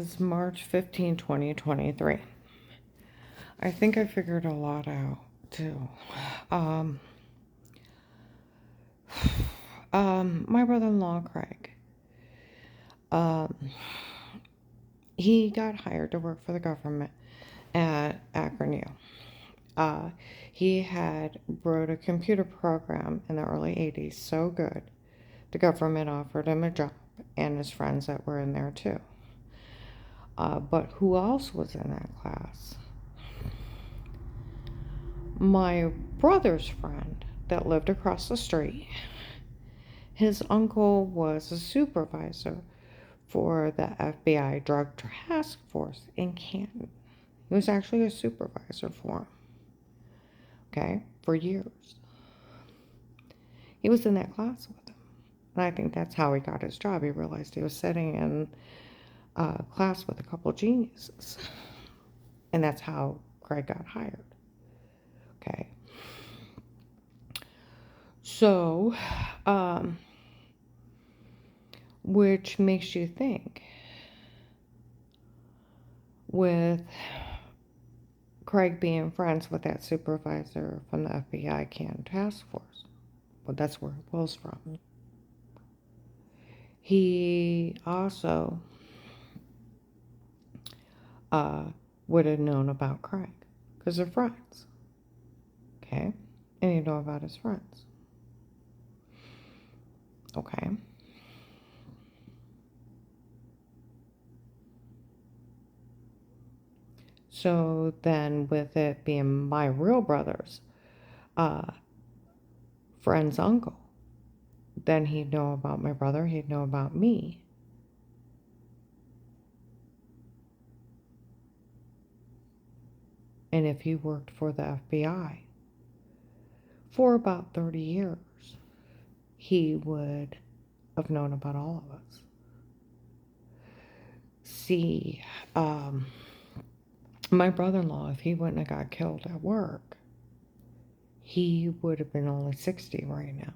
is March 15, 2023. I think I figured a lot out, too. My brother-in-law, Craig, he got hired to work for the government at Akron U. He had wrote a computer program in the early 80s so good, the government offered him a job, and his friends that were in there, too. But who else was in that class? My brother's friend that lived across the street, his uncle was a supervisor for the FBI Drug Task Force in Canton. He was actually a supervisor for him, okay, for years. He was in that class with him. And I think that's how he got his job. He realized he was sitting in class with a couple geniuses. And that's how Craig got hired. Okay. So, which makes you think, with Craig being friends with that supervisor from the FBI Canton Task Force, well, that's where Will's from. He also would have known about Craig because they're friends. Okay? And he'd know about his friends. Okay? So then, with it being my real brother's friend's uncle, then he'd know about my brother, he'd know about me. And if he worked for the FBI for about 30 years, he would have known about all of us. See, my brother-in-law, if he wouldn't have got killed at work, he would have been only 60 right now.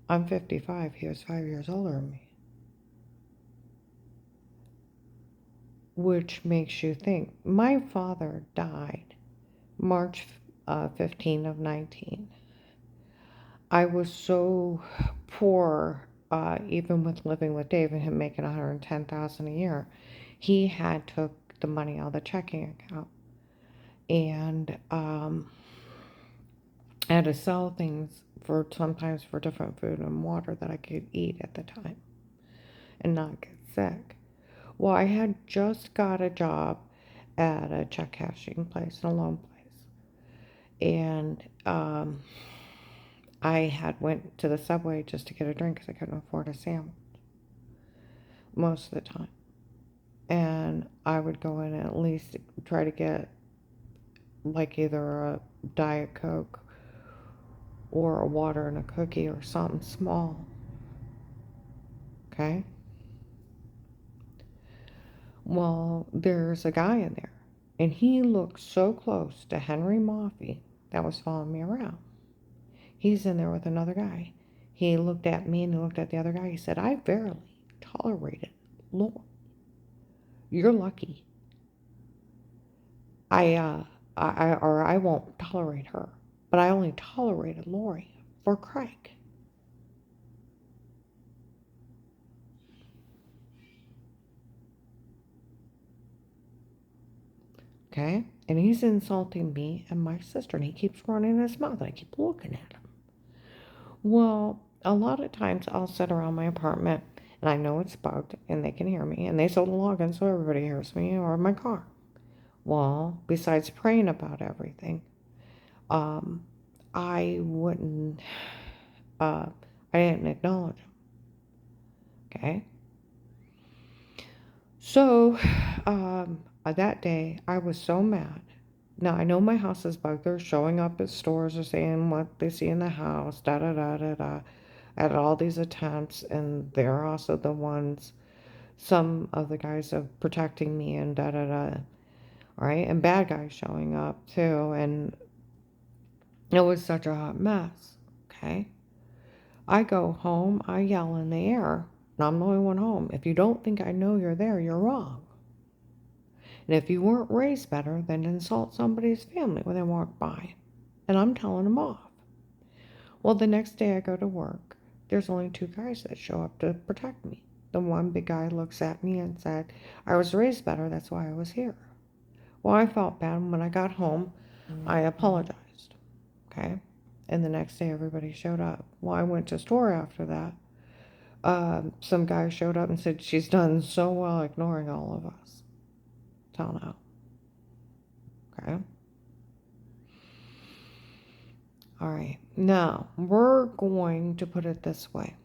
I'm 55. He was 5 years older than me. Which makes you think. My father died March 15 of 19. I was so poor, even with living with Dave and him making $110,000 a year. He had took the money out of the checking account, and I had to sell things for sometimes for different food and water that I could eat at the time and not get sick. Well, I had just got a job at a check cashing place, and a loan place, and I had went to the Subway just to get a drink because I couldn't afford a sandwich most of the time. And I would go in and at least try to get like either a Diet Coke or a water and a cookie or something small. Okay? Well, there's a guy in there, and he looked so close to Henry Moffey that was following me around. He's in there with another guy. He looked at me and he looked at the other guy. He said, I barely tolerated Lord. You're lucky. I won't tolerate her, but I only tolerated Lori for Craig. Okay? And he's insulting me and my sister, and he keeps running his mouth, and I keep looking at him. Well, a lot of times I'll sit around my apartment, and I know it's bugged, and they can hear me, and they sold a login so everybody hears me, or my car. Well, besides praying about everything, I wouldn't, I didn't acknowledge him. Okay? So, that day, I was so mad. Now, I know my house is bugged. They're showing up at stores or saying what they see in the house, da da da da da. I had all these attempts, and they're also the ones, some of the guys are protecting me and da da da. All right, and bad guys showing up too, and it was such a hot mess. Okay, I go home, I yell in the air, and I'm the only one home. If you don't think I know you're there, you're wrong. And if you weren't raised better, then insult somebody's family when they walk by. And I'm telling them off. Well, the next day I go to work. There's only two guys that show up to protect me. The one big guy looks at me and said, I was raised better, that's why I was here. Well, I felt bad. When I got home, I apologized. Okay? And the next day everybody showed up. Well, I went to store after that. Some guy showed up and said, she's done so well ignoring all of us. Tell now. Okay? All right. Now, we're going to put it this way.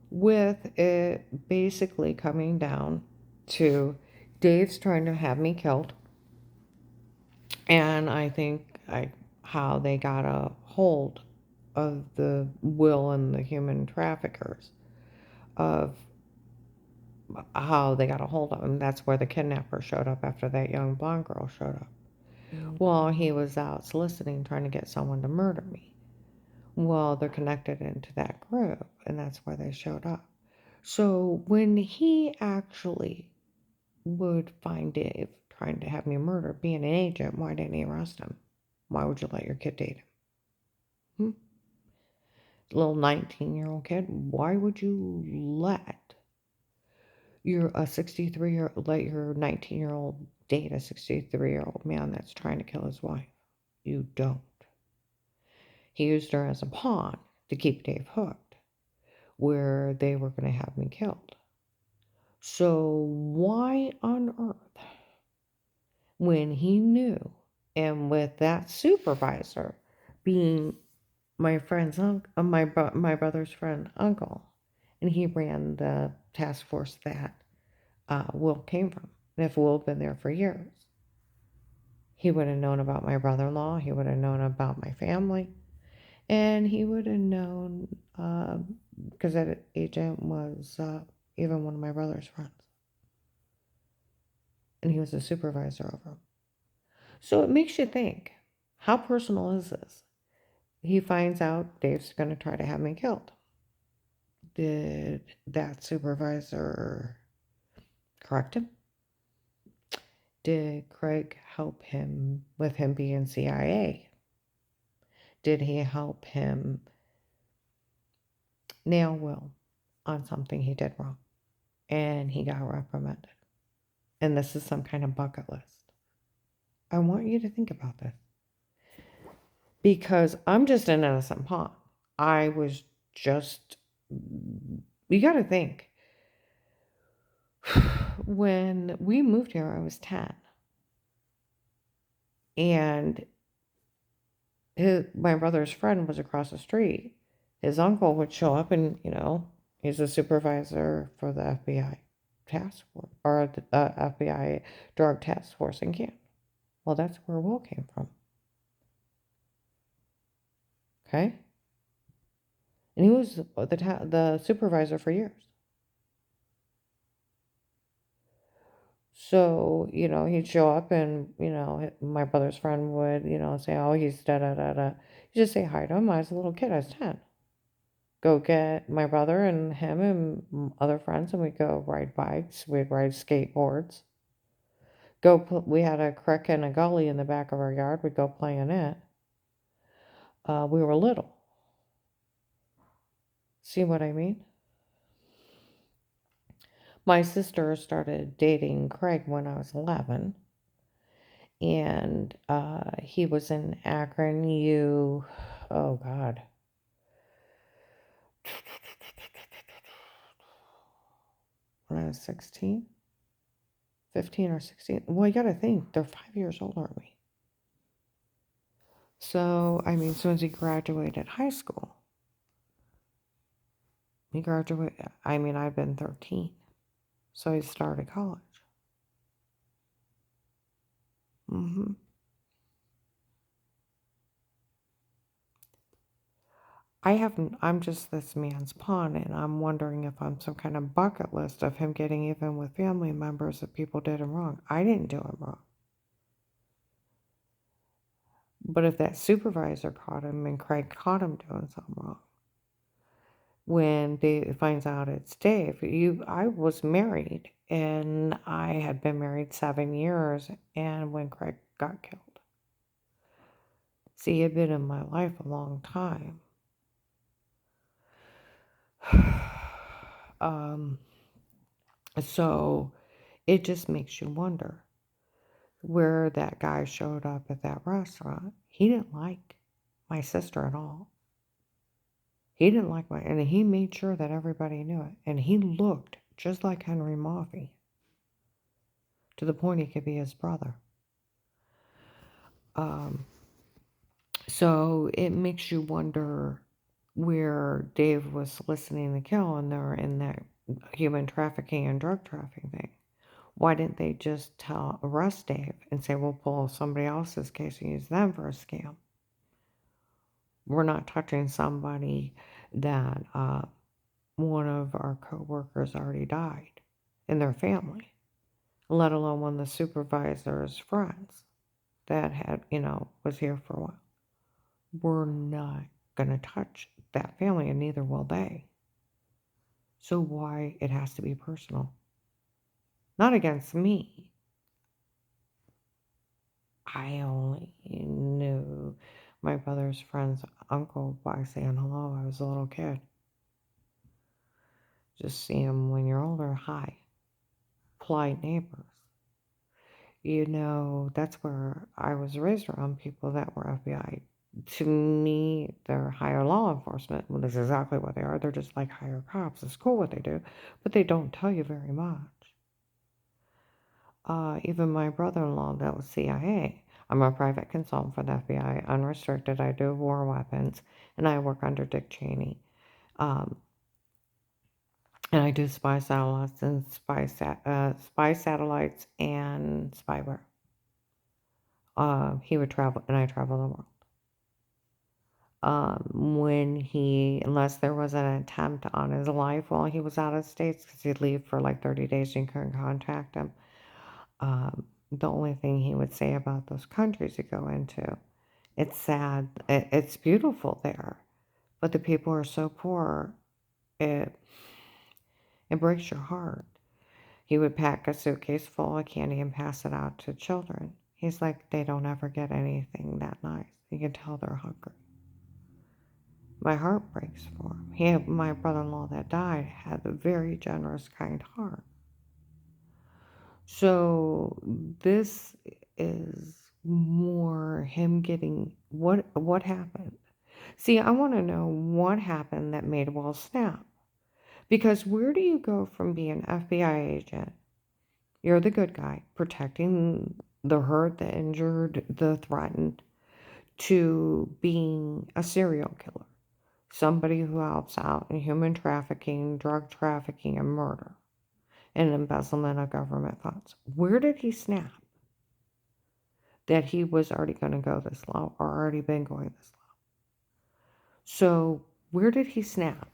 With it basically coming down to Dave's trying to have me killed. And I think how they got a hold of the Will and the human traffickers, of how they got a hold of him. That's where the kidnapper showed up after that young blonde girl showed up. Well, he was out soliciting, trying to get someone to murder me. Well, they're connected into that group, and that's why they showed up. So when he actually would find Dave trying to have me murdered, being an agent, why didn't he arrest him? Why would you let your kid date him? Little 19-year-old kid, why would you let your 19-year-old date a 63-year-old man that's trying to kill his wife? You don't. He used her as a pawn to keep Dave hooked, where they were going to have me killed. So why on earth, when he knew, and with that supervisor being my friend's my brother's friend uncle, and he ran the task force that Will came from. And if Will had been there for years, he would have known about my brother-in-law. He would have known about my family, and he would have known because that agent was even one of my brother's friends, and he was a supervisor over him. So it makes you think, how personal is this? He finds out Dave's going to try to have me killed. Did that supervisor correct him? Did Craig help him with him being CIA? Did he help him nail Will on something he did wrong? And he got reprimanded. And this is some kind of bucket list. I want you to think about this. Because I'm just an innocent pawn. I was just, you got to think. When we moved here, I was 10. And my brother's friend was across the street. His uncle would show up and, he's a supervisor for the FBI task force, or the FBI drug task force in Canton. Well, that's where Will came from. Okay? And he was the supervisor for years. So, he'd show up and, my brother's friend would, say, oh, he's da-da-da-da. You just say hi to him. I was a little kid. I was 10. Go get my brother and him and other friends, and we'd go ride bikes. We'd ride skateboards. We had a creek and a gully in the back of our yard. We'd go play in it. We were little. See what I mean? My sister started dating Craig when I was 11. And he was in Akron, oh God. When I was 16, 15 or 16. Well, you got to think, they're 5 years older than me. So, as soon as he graduated high school, I'd been 13. So he started college. I'm just this man's pawn, and I'm wondering if I'm some kind of bucket list of him getting even with family members if people did him wrong. I didn't do him wrong. But if that supervisor caught him and Craig caught him doing something wrong, when Dave finds out it's Dave. I was married, and I had been married 7 years, and when Craig got killed. See, he had been in my life a long time. um, so it just makes you wonder where that guy showed up at that restaurant. He didn't like my sister at all. He didn't like and he made sure that everybody knew it. And he looked just like Henry Moffey, to the point he could be his brother. So it makes you wonder where Dave was listening to kill, and they're in that human trafficking and drug trafficking thing. Why didn't they just arrest Dave and say, we'll pull somebody else's case and use them for a scam? We're not touching somebody that one of our co-workers already died in their family, let alone one of the supervisor's friends that had, was here for a while. We're not going to touch that family, and neither will they. So why it has to be personal? Not against me. I only knew my brother's friend's uncle by saying hello. I was a little kid. Just see him when you're older. Hi. Polite neighbors. That's where I was raised, around people that were FBI. To me, they're higher law enforcement. Well, that's exactly what they are. They're just like higher cops. It's cool what they do, but they don't tell you very much. Even my brother-in-law, that was CIA. I'm a private consultant for the FBI, unrestricted. I do war weapons, and I work under Dick Cheney. And I do spy satellites and spy satellites and spyware. He would travel, and I travel the world. Unless there was an attempt on his life while he was out of states, because he'd leave for like 30 days and you couldn't contact him. The only thing he would say about those countries you go into, it's sad. It's beautiful there, but the people are so poor, it breaks your heart. He would pack a suitcase full of candy and pass it out to children. He's like, they don't ever get anything that nice. You can tell they're hungry. My heart breaks for him. My brother-in-law that died had a very generous, kind heart. So this is more him getting what happened. See, I want to know what happened that made Will snap. Because where do you go from being an FBI agent? You're the good guy, protecting the hurt, the injured, the threatened, to being a serial killer. Somebody who helps out in human trafficking, drug trafficking, and murder, and embezzlement of government funds. Where did he snap that he was already going to go this low, or already been going this low? So where did he snap?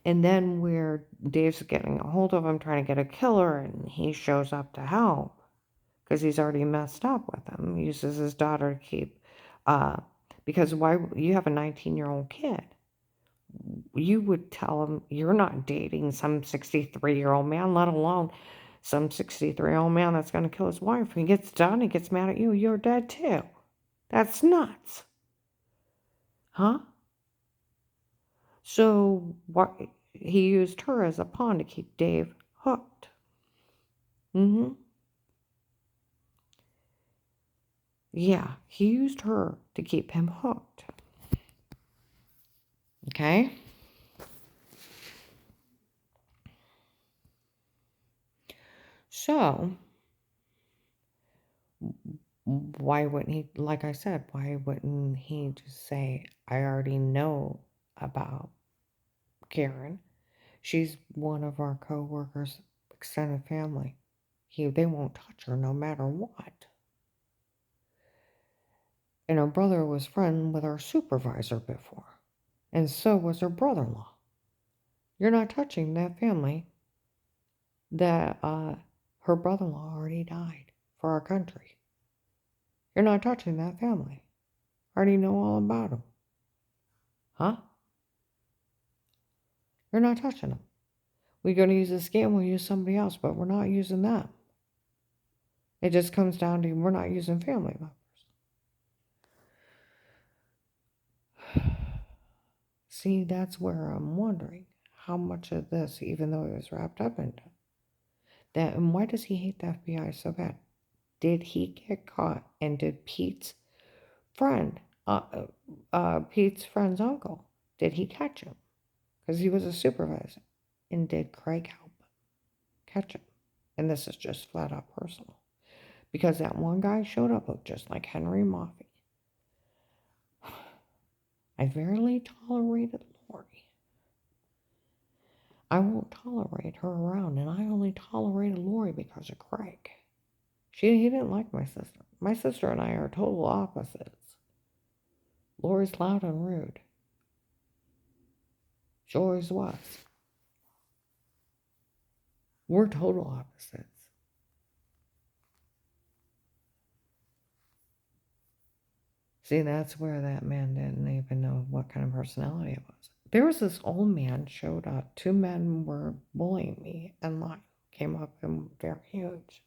And then where Dave's getting a hold of him, trying to get a killer, and he shows up to help because he's already messed up with him. He uses his daughter to keep, because why? You have a 19-year-old kid. You would tell him you're not dating some 63-year-old man, let alone some 63-year-old man that's going to kill his wife. When he gets done, he gets mad at you. You're dead too. That's nuts. Huh? So what? He used her as a pawn to keep Dave hooked. Yeah, he used her to keep him hooked. Okay? So, why wouldn't he, like I said, why wouldn't he just say, I already know about Karen. She's one of our co-workers' extended family. They won't touch her no matter what. And her brother was friend with our supervisor before. And so was her brother-in-law. You're not touching that family that her brother-in-law already died for our country. You're not touching that family. I already know all about them. Huh? You're not touching them. We're going to use a scam, we'll use somebody else, but we're not using them. It just comes down to we're not using family members. See, that's where I'm wondering how much of this, even though it was wrapped up into that, and why does he hate the FBI so bad? Did he get caught? And did friend, uh, Pete's friend's uncle, did he catch him? Because he was a supervisor. And did Craig help catch him? And this is just flat out personal. Because that one guy showed up looked just like Henry Moffey. I rarely tolerated Lori. I won't tolerate her around, and I only tolerated Lori because of Craig. He didn't like my sister. My sister and I are total opposites. Lori's loud and rude. She always was. We're total opposites. See, that's where that man didn't even know what kind of personality it was. There was this old man showed up. Two men were bullying me and line came up and very huge.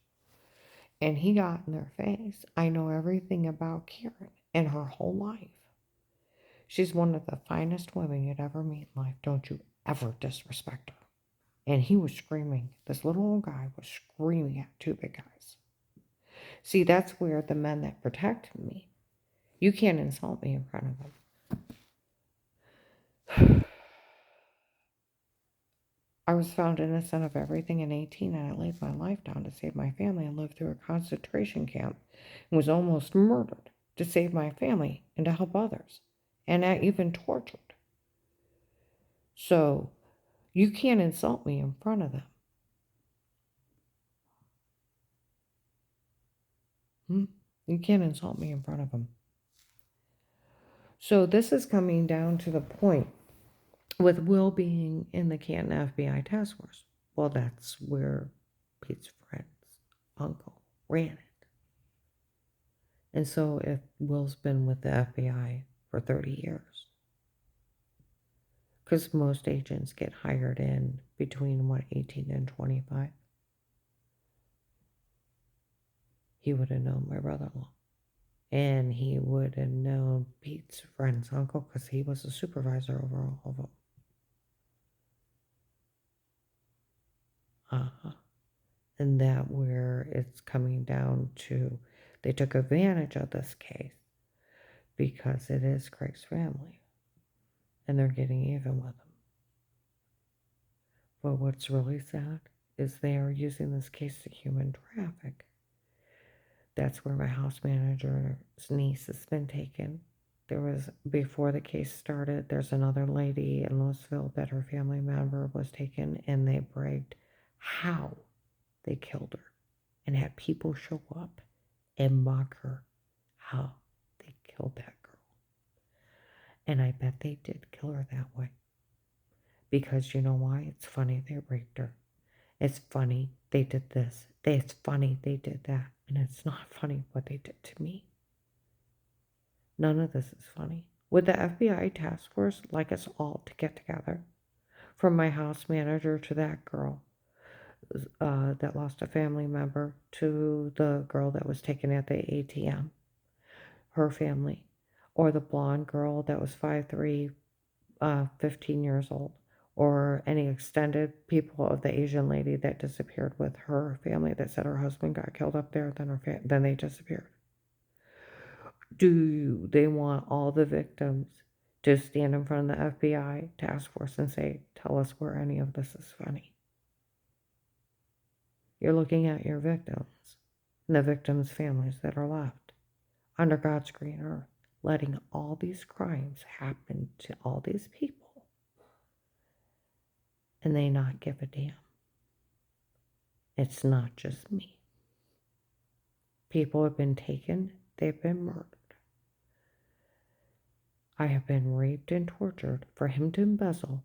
And he got in their face. I know everything about Karen and her whole life. She's one of the finest women you'd ever meet in life. Don't you ever disrespect her. And he was screaming. This little old guy was screaming at two big guys. See, that's where the men that protected me, you can't insult me in front of them. I was found innocent of everything in 18, and I laid my life down to save my family and lived through a concentration camp and was almost murdered to save my family and to help others, and I even tortured. So you can't insult me in front of them. You can't insult me in front of them. So this is coming down to the point with Will being in the Canton FBI task force. Well, that's where Pete's friend's uncle ran it. And so if Will's been with the FBI for 30 years, because most agents get hired in between, 18 and 25, he would have known my brother-in-law. And he would have known Pete's friend's uncle because he was a supervisor over all of them. And that where it's coming down to, they took advantage of this case because it is Craig's family. And they're getting even with him. But what's really sad is they are using this case to human traffic. That's where my house manager's niece has been taken. There was, before the case started, there's another lady in Louisville that her family member was taken, and they bragged how they killed her and had people show up and mock her how they killed that girl. And I bet they did kill her that way. Because you know why? It's funny they raped her. It's funny they did this. It's funny they did that. And it's not funny what they did to me. None of this is funny. Would the FBI task force like us all to get together? From my house manager to that girl that lost a family member, to the girl that was taken at the ATM, her family, or the blonde girl that was 5'3", 15 years old, or any extended people of the Asian lady that disappeared with her family that said her husband got killed up there, then they disappeared. Do they want all the victims to stand in front of the FBI task force and say, tell us where any of this is funny? You're looking at your victims and the victims' families that are left under God's green earth, letting all these crimes happen to all these people, and they not give a damn. It's not just me. People have been taken, they've been murdered. I have been raped and tortured for him to embezzle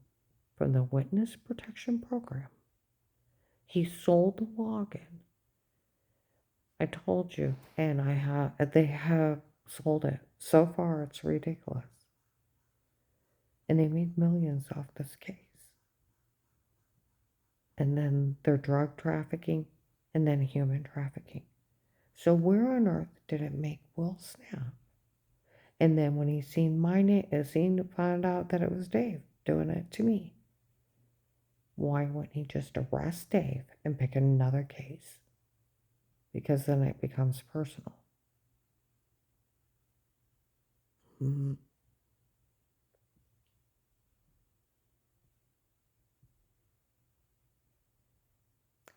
from the Witness Protection Program. He sold the login. I told you, and they have sold it. So far, it's ridiculous. And they made millions off this case. and then they're drug trafficking, and then human trafficking. So where on earth did it make Will snap? And then when he seen my name, found out that it was Dave doing it to me, why wouldn't he just arrest Dave and pick another case? Because then it becomes personal. Mm-hmm.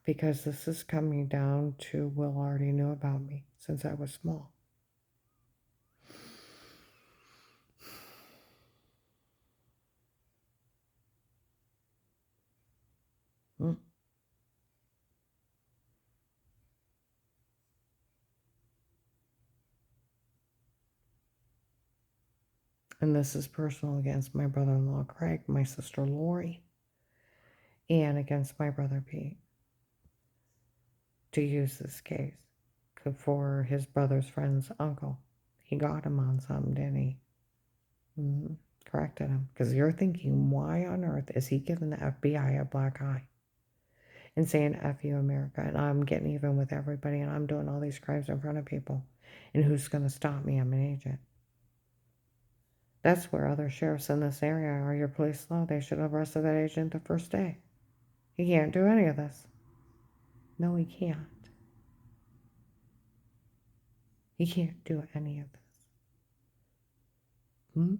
Because this is coming down to Will already knew about me since I was small. Mm. And this is personal against my brother-in-law Craig, my sister Lori, and against my brother Pete to use this case for his brother's friend's uncle. He got him on something, didn't he? Mm-hmm. Corrected him. Because you're thinking, why on earth is he giving the FBI a black eye and saying F you America, and I'm getting even with everybody, and I'm doing all these crimes in front of people, and who's going to stop me? I'm an agent. That's where other sheriffs in this area are. Your police law, they should have arrested that agent the first day. He can't do any of this. No, he can't. He can't do any of this. Hmm?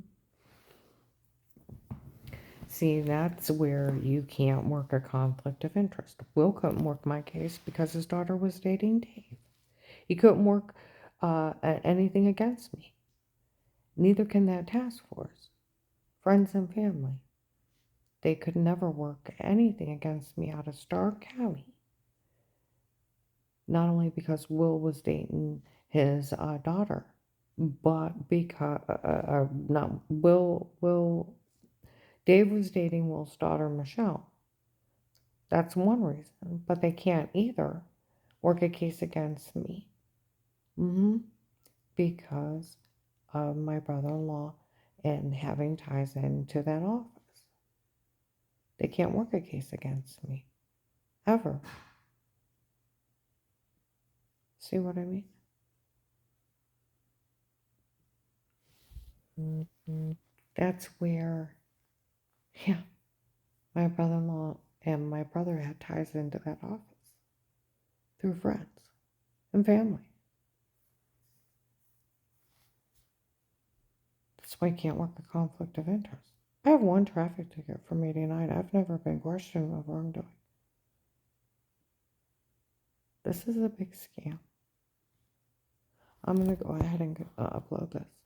See, that's where you can't work a conflict of interest. Will couldn't work my case because his daughter was dating Dave. He couldn't work anything against me. Neither can that task force. Friends and family. They could never work anything against me out of Stark County. Not only because Will was dating his daughter, but because not Dave was dating Will's daughter Michelle. That's one reason, but they can't either work a case against me. Because of my brother-in-law and having ties into that office. They can't work a case against me. Ever. See what I mean? That's where, yeah, my brother-in-law and my brother had ties into that office through friends and family. That's why I can't work a conflict of interest. I have one traffic ticket from '89. I've never been questioned of wrongdoing. This is a big scam. I'm going to go ahead and upload this.